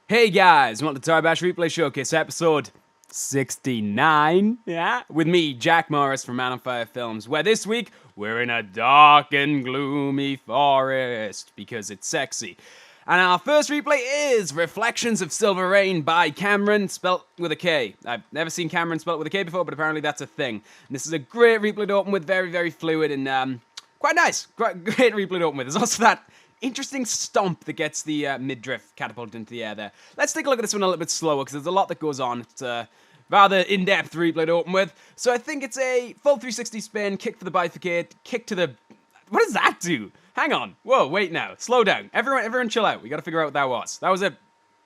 Hey guys, welcome to Toribash Replay Showcase episode 69, with me, Jack Morris from Man on Fire Films, where this week we're in a dark and gloomy forest because it's sexy. And our first replay is Reflections of Silver Rain by Cameron, spelt with a K. I've never seen Cameron spelt with a K before, but apparently that's a thing. And this is a great replay to open with, very, very fluid and quite nice. Great replay to open with. There's also that interesting stomp that gets the midriff catapulted into the air there. Let's take a look at this one a little bit slower because there's a lot that goes on. It's a rather in-depth replay to open with. So I think it's a full 360 spin, kick for the bifurcate, kick to the... What does that do? Hang on. Whoa, wait now. Slow down. Everyone chill out. We gotta figure out what that was. That was a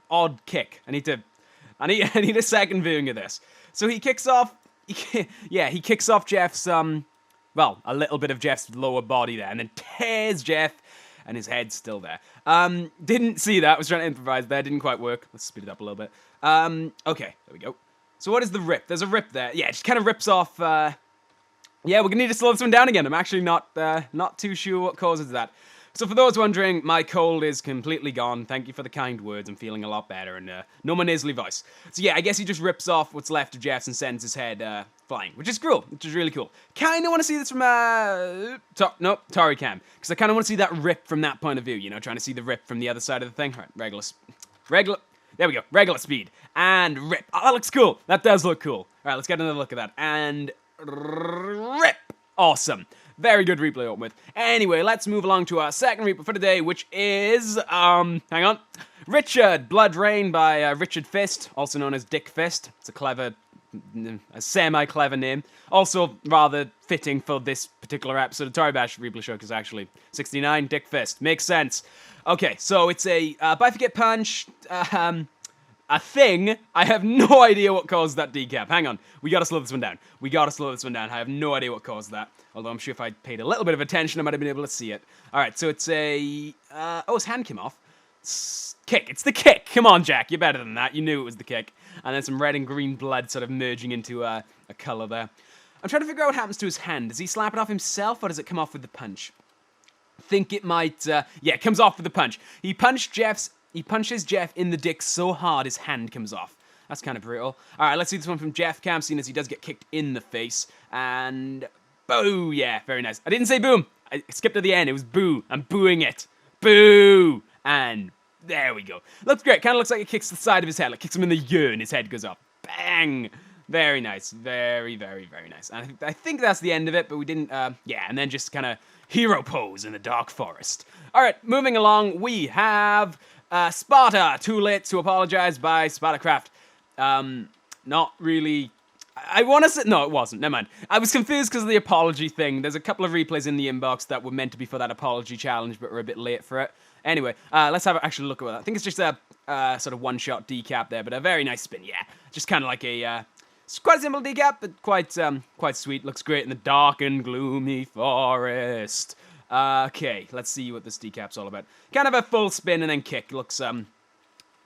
odd kick. I need a second viewing of this. So he kicks off... he kicks off Jeff's, well, a little bit of Jeff's lower body there, and then tears Jeff, and his head's still there. Didn't see that. I was trying to improvise there. Didn't quite work. Let's speed it up a little bit. Okay, there we go. So what is the rip? There's a rip there. Yeah, it just kind of rips off, yeah, we're gonna need to slow this one down again. I'm actually not too sure what causes that. So for those wondering, my cold is completely gone. Thank you for the kind words. I'm feeling a lot better and no more nasally voice. So yeah, I guess he just rips off what's left of Jeff's and sends his head flying, which is cool, which is really cool. Kind of want to see this from Tori Cam, because I kind of want to see that rip from that point of view. You know, trying to see the rip from the other side of the thing. All right, regular. There we go, regular speed and rip. Oh, that looks cool. That does look cool. All right, let's get another look at that and rip. Awesome. Very good replay to open with. Anyway, let's move along to our second replay for today, which is, hang on. Richard, Blood Rain by Richard Fist, also known as Dick Fist. It's a semi-clever name. Also rather fitting for this particular episode of Toribash Replay Showcase, actually. 69, Dick Fist. Makes sense. Okay, so it's a bifurcate punch, a thing. I have no idea what caused that decap. Hang on. We gotta slow this one down. I have no idea what caused that. Although I'm sure if I paid a little bit of attention, I might have been able to see it. Alright, so it's a... oh, his hand came off. Kick. It's the kick. Come on, Jack. You're better than that. You knew it was the kick. And then some red and green blood sort of merging into a color there. I'm trying to figure out what happens to his hand. Does he slap it off himself, or does it come off with the punch? I think it might... yeah, it comes off with the punch. He punches Jeff in the dick so hard his hand comes off. That's kind of brutal. Alright, let's see this one from Jeff Cam, seeing as he does get kicked in the face. And... boo! Yeah, very nice. I didn't say boom. I skipped to the end. It was boo. I'm booing it. Boo! And there we go. Looks great. Kind of looks like it kicks the side of his head. Like kicks him in the ear and his head goes up. Bang! Very nice. Very, very, very nice. And I think that's the end of it, but we didn't... yeah, and then just kind of hero pose in the dark forest. Alright, moving along, we have... Sparta, Too Late to Apologize by Spartacraft. Not really... I want to say... No, it wasn't. Never mind. I was confused because of the apology thing. There's a couple of replays in the inbox that were meant to be for that apology challenge, but were a bit late for it. Anyway, let's have actually look at that. I think it's just a sort of one-shot decap there, but a very nice spin. Yeah, just kind of like a... it's quite a simple decap, but quite sweet. Looks great in the dark and gloomy forest. Okay, let's see what this decap's all about. Kind of a full spin and then kick. Looks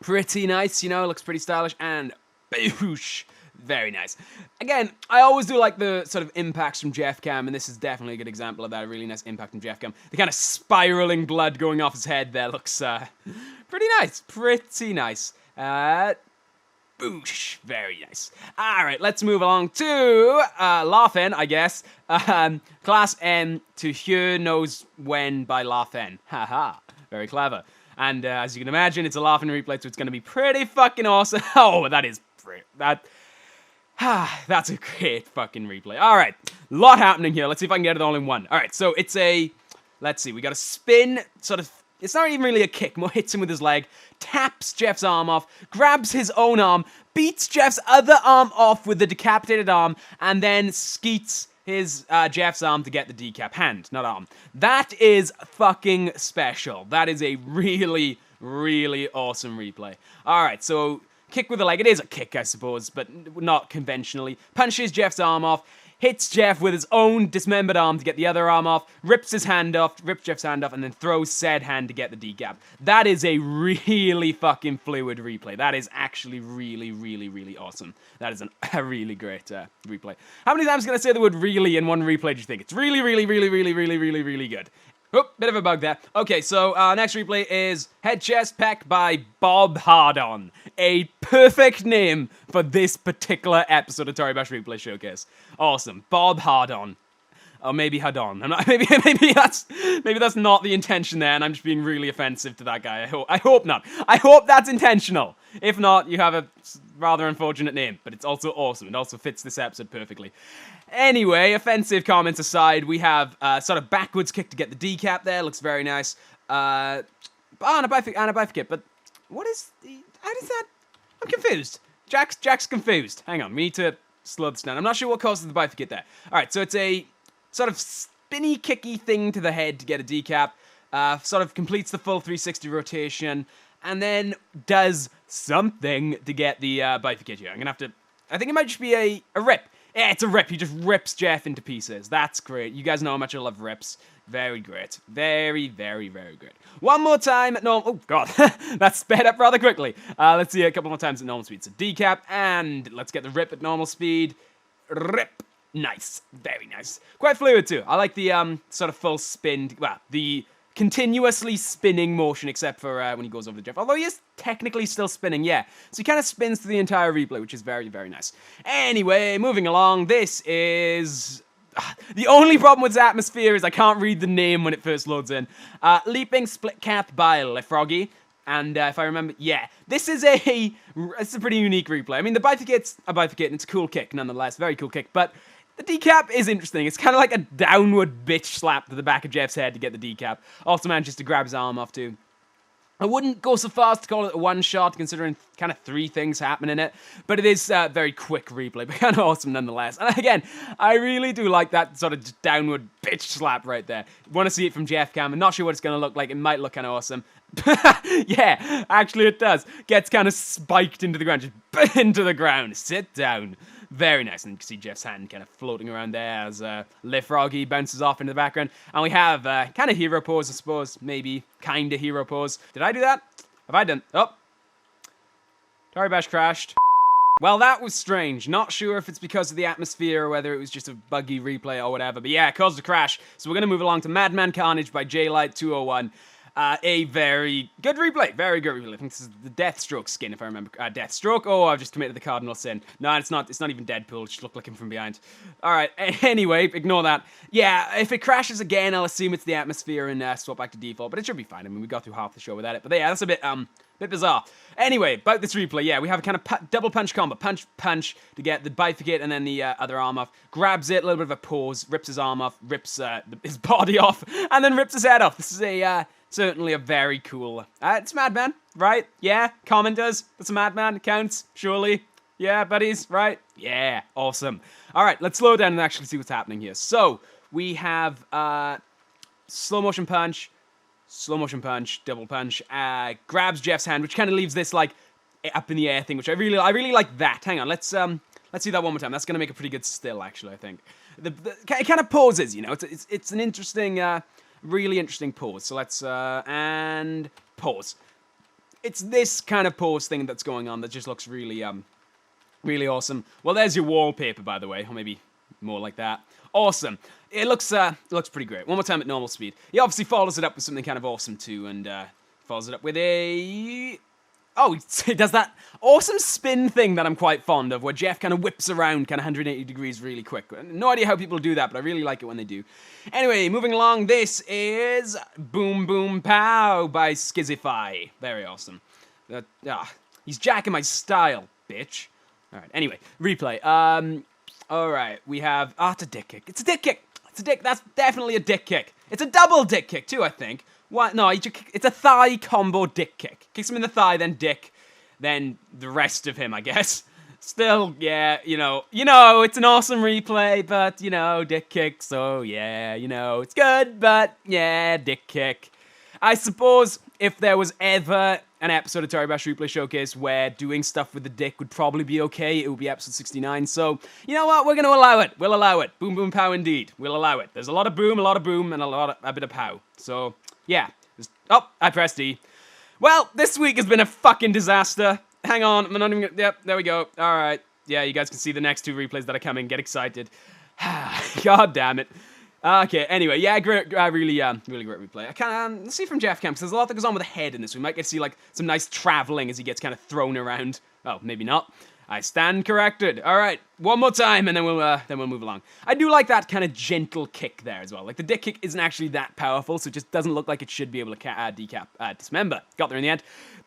pretty nice, you know, looks pretty stylish, and boosh. Very nice. Again, I always do like the sort of impacts from Jeff Cam, and this is definitely a good example of that, a really nice impact from Jeff Cam. The kind of spiraling blood going off his head there looks pretty nice. Pretty nice. Boosh. Very nice. Alright, let's move along to Laugh-In, I guess. Class N to Hear Knows When by Laugh-In. Haha. Very clever. And as you can imagine, it's a Laugh-In replay, so it's going to be pretty fucking awesome. Oh, that is... that's a great fucking replay. Alright, lot happening here. Let's see if I can get it all in one. Alright, so it's a... Let's see, we got a spin, sort of... It's not even really a kick, more hits him with his leg, taps Jeff's arm off, grabs his own arm, beats Jeff's other arm off with the decapitated arm, and then skeets his Jeff's arm to get the decap. Hand, not arm. That is fucking special. That is a really, really awesome replay. Alright, so... Kick with the leg. It is a kick, I suppose, but not conventionally. Punches Jeff's arm off, hits Jeff with his own dismembered arm to get the other arm off, rips Jeff's hand off, and then throws said hand to get the decap. That is a really fucking fluid replay. That is actually really, really, really awesome. That is a really great replay. How many times can I say the word really in one replay do you think? It's really, really, really, really, really, really, really good. Oh, bit of a bug there. Okay, so next replay is Head Chest Pack by Bob Hardon. A perfect name for this particular episode of Toribash Replay Showcase. Awesome. Bob Hardon. Or maybe Hardon. I'm not, maybe that's not the intention there, and I'm just being really offensive to that guy. I hope not. I hope that's intentional. If not, you have a rather unfortunate name, but it's also awesome. It also fits this episode perfectly. Anyway, offensive comments aside, we have sort of backwards kick to get the decap there. Looks very nice. And a bifurcate, but what is the... How does that... I'm confused. Jack's confused. Hang on, we need to slow this down. I'm not sure what causes the bifurcate there. Alright, so it's a sort of spinny, kicky thing to the head to get a decap. Sort of completes the full 360 rotation, and then does something to get the bifurcate here. I'm gonna have to... I think it might just be a rip. Yeah, it's a rip. He just rips Jeff into pieces. That's great. You guys know how much I love rips. Very great. Very, very, very good. One more time at normal... Oh, God. That sped up rather quickly. Let's see a couple more times at normal speed. So decap, and let's get the rip at normal speed. Rip. Nice. Very nice. Quite fluid, too. I like the sort of full spin... Well, the continuously spinning motion, except for when he goes over the Jeff. Although he is technically still spinning, yeah. So he kind of spins through the entire replay, which is very, very nice. Anyway, moving along, this is... The only problem with this atmosphere is I can't read the name when it first loads in. Leaping Split Cap by Lefroggy. And if I remember, yeah, this is a pretty unique replay. I mean, the bifurcate's a bifurcate, and it's a cool kick, nonetheless. Very cool kick, but... The decap is interesting. It's kind of like a downward bitch slap to the back of Jeff's head to get the decap. Also manages to grab his arm off too. I wouldn't go so far as to call it a one-shot, considering kind of 3 things happen in it. But it is a very quick replay, but kind of awesome nonetheless. And again, I really do like that sort of just downward bitch slap right there. Want to see it from Jeff Cam. I'm not sure what it's going to look like. It might look kind of awesome. Yeah, actually it does. Gets kind of spiked into the ground. Just into the ground. Sit down. Very nice, and you can see Jeff's hand kind of floating around there as Lefroggy bounces off into the background. And we have kind of hero pose, I suppose. Maybe kind of hero pose. Did I do that? Have I done? Oh. Toribash crashed. Well, that was strange. Not sure if it's because of the atmosphere or whether it was just a buggy replay or whatever. But yeah, it caused a crash. So we're going to move along to Madman Carnage by J-Light201. A very good replay. Very good replay. I think this is the Deathstroke skin, if I remember. Deathstroke? Oh, I've just committed the cardinal sin. No, it's not. It's not even Deadpool. It just looked like him from behind. Alright, anyway, ignore that. Yeah, if it crashes again, I'll assume it's the atmosphere and swap back to default, but it should be fine. I mean, we got through half the show without it. But yeah, that's a bit bizarre. Anyway, about this replay, yeah, we have a kind of double punch combo. Punch, punch to get the bifurcate and then the other arm off. Grabs it, a little bit of a pause, rips his arm off, rips his body off, and then rips his head off. This is a... certainly a very cool... it's Madman, right? Yeah, commenters. That's a Madman. Counts, surely. Yeah, buddies, right? Yeah, awesome. All right, let's slow down and actually see what's happening here. So, we have slow motion punch, double punch, grabs Jeff's hand, which kind of leaves this, like, up in the air thing, which I really like that. Hang on, let's see that one more time. That's going to make a pretty good still, actually, I think. It kind of pauses, you know? It's an interesting... really interesting pause. So let's, and pause. It's this kind of pause thing that's going on that just looks really, really awesome. Well, there's your wallpaper, by the way, or maybe more like that. Awesome. It looks pretty great. One more time at normal speed. He obviously follows it up with something kind of awesome too, and follows it up with a... Oh, he does that awesome spin thing that I'm quite fond of, where Jeff kind of whips around kind of 180 degrees really quick. No idea how people do that, but I really like it when they do. Anyway, moving along, this is Boom Boom Pow by Skizify. Very awesome. He's jacking my style, bitch. Alright, anyway, replay. Alright, we have... it's a dick kick. It's a dick kick! That's definitely a dick kick. It's a double dick kick, too, I think. What? No, it's a thigh combo dick kick. Kicks him in the thigh, then dick, then the rest of him, I guess. Still, yeah, you know, it's an awesome replay, but, dick kick, so, yeah, it's good, but, yeah, dick kick. I suppose if there was ever an episode of Toribash Replay Showcase where doing stuff with the dick would probably be okay, it would be episode 69, so, you know what, we're gonna allow it. We'll allow it. Boom, boom, pow, indeed. We'll allow it. There's a lot of boom, and a bit of pow. So, yeah. Oh, I pressed E. Well, this week has been a fucking disaster. Hang on, I'm not even gonna... Yep, there we go. Alright. Yeah, you guys can see the next 2 replays that are coming. Get excited. God damn it. Okay, anyway, yeah, great, really great replay. I can see from Jeff Camp, there's a lot that goes on with the head in this. We might get to see, like, some nice traveling as he gets kind of thrown around. Oh, maybe not. I stand corrected. All right, one more time, and then we'll move along. I do like that kind of gentle kick there as well. Like, the dick kick isn't actually that powerful, so it just doesn't look like it should be able to dismember. Got there in the end,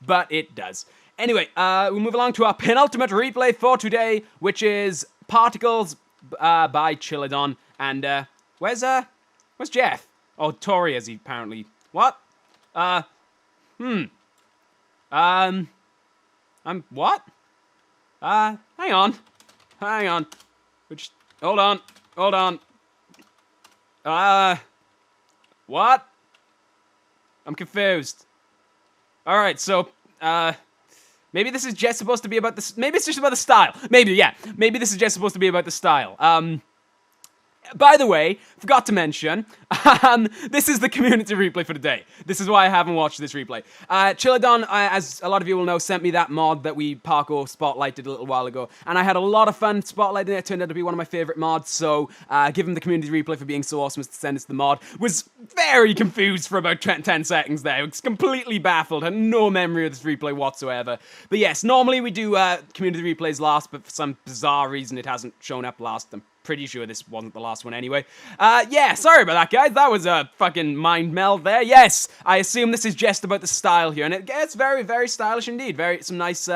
but it does. Anyway, we'll move along to our penultimate replay for today, which is Particles by Chilodon. And, where's Jeff? Oh, Tori, as he apparently... What? I'm... What? Hang on. Which... Hold on. What? I'm confused. Alright, so, maybe this is just supposed to be about the... Maybe it's just about the style. Maybe, yeah. Maybe this is just supposed to be about the style. By the way, forgot to mention, this is the community replay for today. This is why I haven't watched this replay. Chilodon, as a lot of you will know, sent me that mod that we parkour spotlighted a little while ago, and I had a lot of fun spotlighting it. It turned out to be one of my favorite mods, so give him the community replay for being so awesome as to send us the mod. Was very confused for about 10 seconds there. Was completely baffled, had no memory of this replay whatsoever. But yes, normally we do community replays last, but for some bizarre reason it hasn't shown up last. I'm pretty sure this wasn't the last one anyway. Yeah, sorry about that, guys. That was a fucking mind meld there. Yes, I assume this is just about the style here, and it gets very, very stylish indeed. Some nice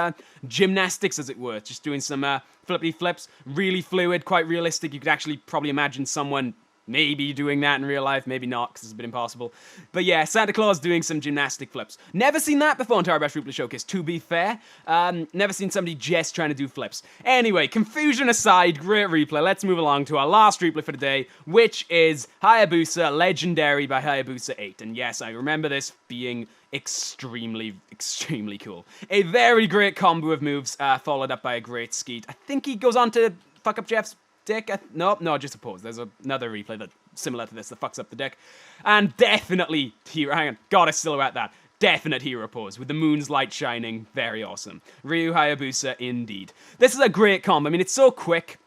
gymnastics, as it were. Just doing some flippity flips. Really fluid, quite realistic. You could actually probably imagine someone maybe doing that in real life, maybe not, because it's a bit impossible. But yeah, Santa Claus doing some gymnastic flips. Never seen that before on Toribash Replay Showcase, to be fair. Never seen somebody just trying to do flips. Anyway, confusion aside, great replay. Let's move along to our last replay for today, which is Hayabusa Legendary by Hayabusa 8. And yes, I remember this being extremely, extremely cool. A very great combo of moves, followed up by a great skeet. I think he goes on to fuck up Jeff's dick. No, just a pause. There's another replay that's similar to this that fucks up the dick. And definitely hero. Hang on. Gotta silhouette that. Definite hero pose with the moon's light shining. Very awesome. Ryu Hayabusa indeed. This is a great combo. I mean, it's so quick.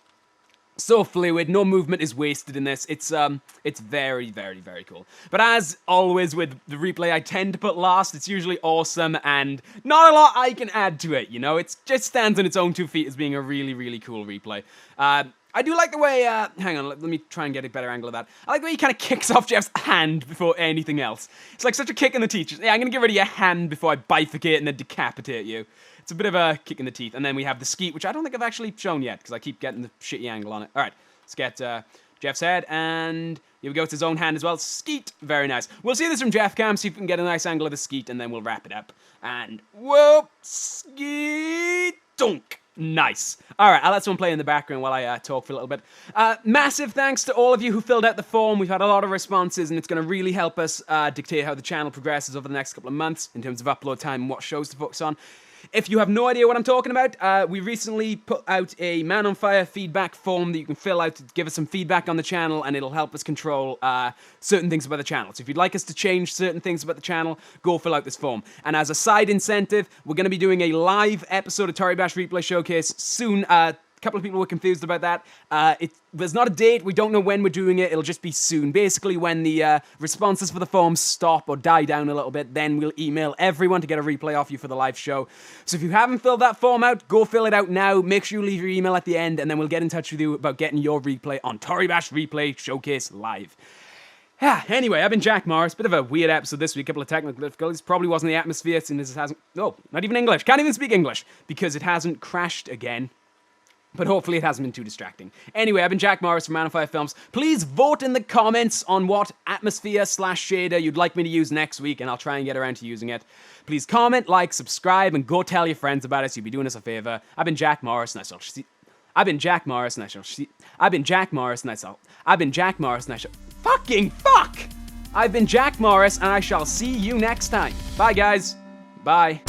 So fluid, no movement is wasted in this. It's very, very, very cool. But as always with the replay I tend to put last, it's usually awesome and not a lot I can add to it, you know? It just stands on its own 2 feet as being a really, really cool replay. I do like the way, hang on, let me try and get a better angle of that. I like the way he kind of kicks off Jeff's hand before anything else. It's like such a kick in the teeth. Yeah, I'm going to get rid of your hand before I bifurcate and then decapitate you. It's a bit of a kick in the teeth. And then we have the skeet, which I don't think I've actually shown yet, because I keep getting the shitty angle on it. All right, let's get Jeff's head, and here we go. It's his own hand as well. Skeet, very nice. We'll see this from Jeff Cam, see if we can get a nice angle of the skeet, and then we'll wrap it up. And whoop, skeet, dunk. Nice. All right, I'll let someone play in the background while I talk for a little bit. Massive thanks to all of you who filled out the form. We've had a lot of responses, and it's going to really help us dictate how the channel progresses over the next couple of months in terms of upload time and what shows to focus on. If you have no idea what I'm talking about, we recently put out a Man on Fire feedback form that you can fill out to give us some feedback on the channel, and it'll help us control certain things about the channel. So if you'd like us to change certain things about the channel, go fill out this form. And as a side incentive, we're going to be doing a live episode of Toribash Replay Showcase soon. A couple of people were confused about that. There's not a date. We don't know when we're doing it. It'll just be soon. Basically, when the responses for the forms stop or die down a little bit, then we'll email everyone to get a replay off you for the live show. So if you haven't filled that form out, go fill it out now. Make sure you leave your email at the end, and then we'll get in touch with you about getting your replay on Toribash Replay Showcase Live. Anyway, I've been Jack Morris. Bit of a weird episode this week. A couple of technical difficulties. Probably wasn't the atmosphere, since it hasn't... No, not even English. Can't even speak English, because it hasn't crashed again. But hopefully it hasn't been too distracting. Anyway, I've been Jack Morris from Man on Fire Films. Please vote in the comments on what atmosphere/shader you'd like me to use next week, and I'll try and get around to using it. Please comment, like, subscribe, and go tell your friends about us. You'd be doing us a favor. I've been Jack Morris, and I shall see... I've been Jack Morris, and I shall see... I've been Jack Morris, and I shall... I've been Jack Morris, and I shall... Fucking fuck! I've been Jack Morris, and I shall see you next time. Bye, guys. Bye.